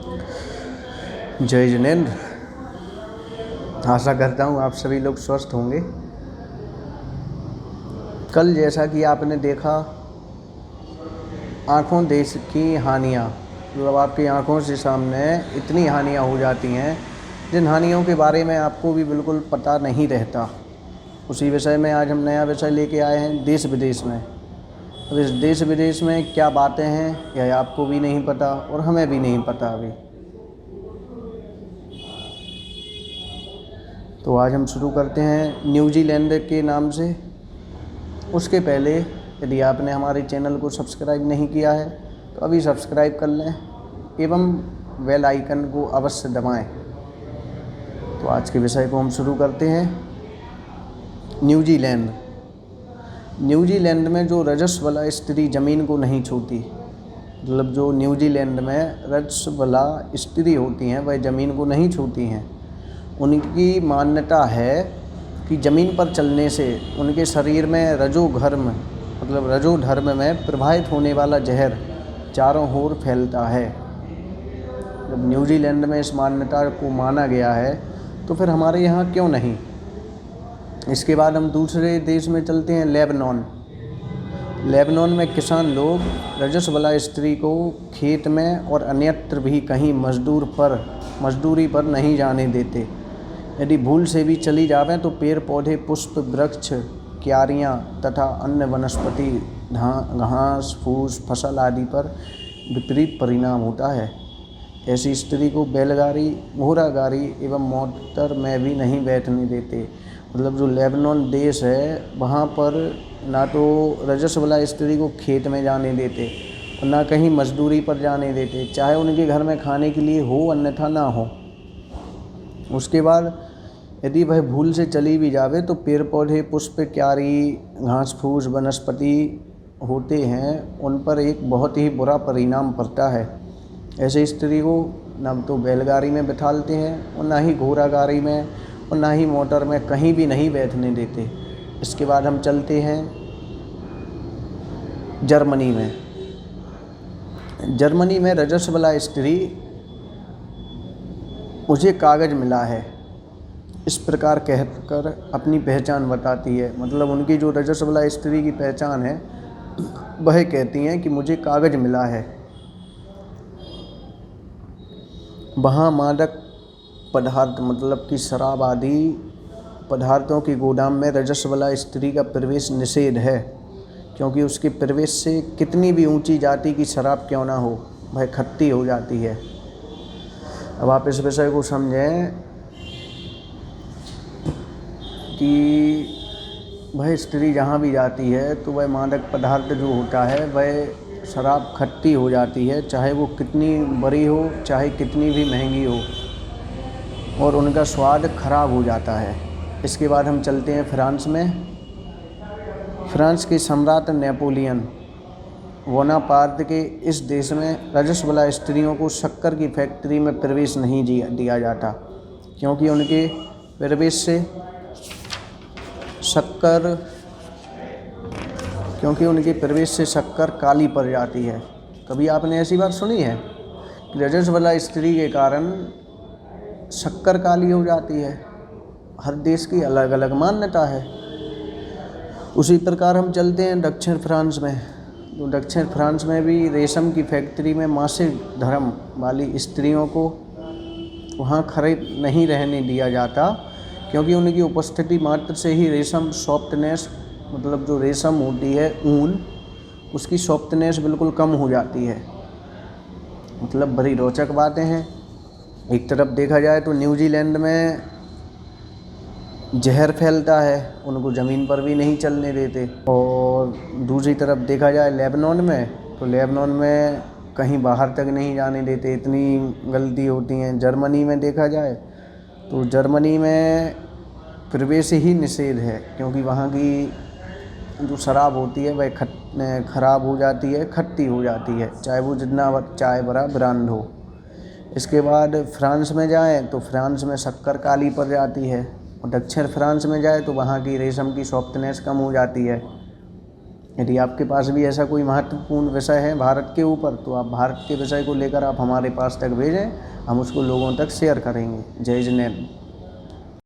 जय जिनेंद्र। आशा करता हूँ आप सभी लोग स्वस्थ होंगे। कल जैसा कि आपने देखा, आँखों देश की हानियाँ, मतलब आपकी आँखों से सामने इतनी हानियाँ हो जाती हैं जिन हानियों के बारे में आपको भी बिल्कुल पता नहीं रहता। उसी विषय में आज हम नया विषय लेके आए हैं, देश विदेश में। अब इस देश विदेश में क्या बातें हैं यह आपको भी नहीं पता और हमें भी नहीं पता अभी। तो आज हम शुरू करते हैं न्यूजीलैंड के नाम से। उसके पहले यदि आपने हमारे चैनल को सब्सक्राइब नहीं किया है तो अभी सब्सक्राइब कर लें एवं बेल आइकन को अवश्य दबाएं। तो आज के विषय को हम शुरू करते हैं। न्यूजीलैंड में जो रजस्वला स्त्री ज़मीन को नहीं छूती, मतलब जो न्यूजीलैंड में रजस्वला स्त्री होती हैं वह ज़मीन को नहीं छूती हैं। उनकी मान्यता है कि ज़मीन पर चलने से उनके शरीर में रजोधर्म में प्रवाहित होने वाला जहर चारों ओर फैलता है। जब न्यूजीलैंड में इस मान्यता को माना गया है तो फिर हमारे यहाँ क्यों नहीं। इसके बाद हम दूसरे देश में चलते हैं, लेबनान में किसान लोग रजस्वला स्त्री को खेत में और अन्यत्र भी कहीं मजदूरी पर नहीं जाने देते। यदि भूल से भी चली जावें तो पेड़ पौधे, पुष्प, वृक्ष, क्यारियाँ तथा अन्य वनस्पति, घास फूस, फसल आदि पर विपरीत परिणाम होता है। ऐसी स्त्री को बैलगाड़ी, घोड़ा गाड़ी एवं मोटर में भी नहीं बैठने देते। मतलब जो लेबनान देश है वहाँ पर ना तो रजस्वला स्त्री को खेत में जाने देते और ना कहीं मजदूरी पर जाने देते, चाहे उनके घर में खाने के लिए हो अन्यथा ना हो। उसके बाद यदि वह भूल से चली भी जावे तो पेड़ पौधे, पुष्प, क्यारी, घास फूस, वनस्पति होते हैं उन पर एक बहुत ही बुरा परिणाम पड़ता है। ऐसे स्त्री को न तो बैलगाड़ी में बिठालते हैं और ना ही घोड़ा गाड़ी में और ना ही मोटर में, कहीं भी नहीं बैठने देते। इसके बाद हम चलते हैं जर्मनी में रजस्वला स्त्री, मुझे कागज़ मिला है, इस प्रकार कहकर अपनी पहचान बताती है। मतलब उनकी जो रजस्वला स्त्री की पहचान है वह कहती हैं कि मुझे कागज़ मिला है। वहाँ मादक पदार्थ मतलब कि शराब आदि पदार्थों के गोदाम में रजस्वला स्त्री का प्रवेश निषेध है, क्योंकि उसके प्रवेश से कितनी भी ऊंची जाति की शराब क्यों ना हो वह खट्टी हो जाती है। अब आप इस विषय को समझें कि वह स्त्री जहाँ भी जाती है तो वह मादक पदार्थ जो होता है वह शराब खट्टी हो जाती है, चाहे वो कितनी बड़ी हो, चाहे कितनी भी महंगी हो, और उनका स्वाद खराब हो जाता है। इसके बाद हम चलते हैं फ्रांस के सम्राट नेपोलियन बोनापार्ट के इस देश में रजस्वला स्त्रियों को शक्कर की फैक्ट्री में प्रवेश नहीं दिया जाता, क्योंकि उनके प्रवेश से शक्कर काली पड़ जाती है। कभी आपने ऐसी बात सुनी है कि रजस्वला स्त्री के कारण शक्कर काली हो जाती है? हर देश की अलग अलग मान्यता है। उसी प्रकार हम चलते हैं दक्षिण फ्रांस में। तो दक्षिण फ्रांस में भी रेशम की फैक्ट्री में मासिक धर्म वाली स्त्रियों को वहाँ खड़े नहीं रहने दिया जाता, क्योंकि उनकी उपस्थिति मात्र से ही रेशम सॉफ्टनेस, मतलब जो रेशम होती है ऊन, उसकी सॉफ्टनेस बिल्कुल कम हो जाती है। मतलब बड़ी रोचक बातें हैं। एक तरफ देखा जाए तो न्यूजीलैंड में जहर फैलता है, उनको ज़मीन पर भी नहीं चलने देते, और दूसरी तरफ देखा जाए लेबनान में कहीं बाहर तक नहीं जाने देते, इतनी गलती होती हैं। जर्मनी में देखा जाए तो जर्मनी में प्रवेश ही निषेध है, क्योंकि वहाँ की जो शराब होती है वह खराब हो जाती है, खट्टी हो जाती है, चाहे वो जितना चाय बड़ा ब्रांड हो। इसके बाद फ्रांस में जाएं तो फ्रांस में शक्कर काली पड़ जाती है, और दक्षिण फ्रांस में जाए तो वहाँ की रेशम की सॉफ्टनेस कम हो जाती है। यदि आपके पास भी ऐसा कोई महत्वपूर्ण विषय है भारत के ऊपर, तो आप भारत के विषय को लेकर आप हमारे पास तक भेजें, हम उसको लोगों तक शेयर करेंगे। जय जिनेंद्र।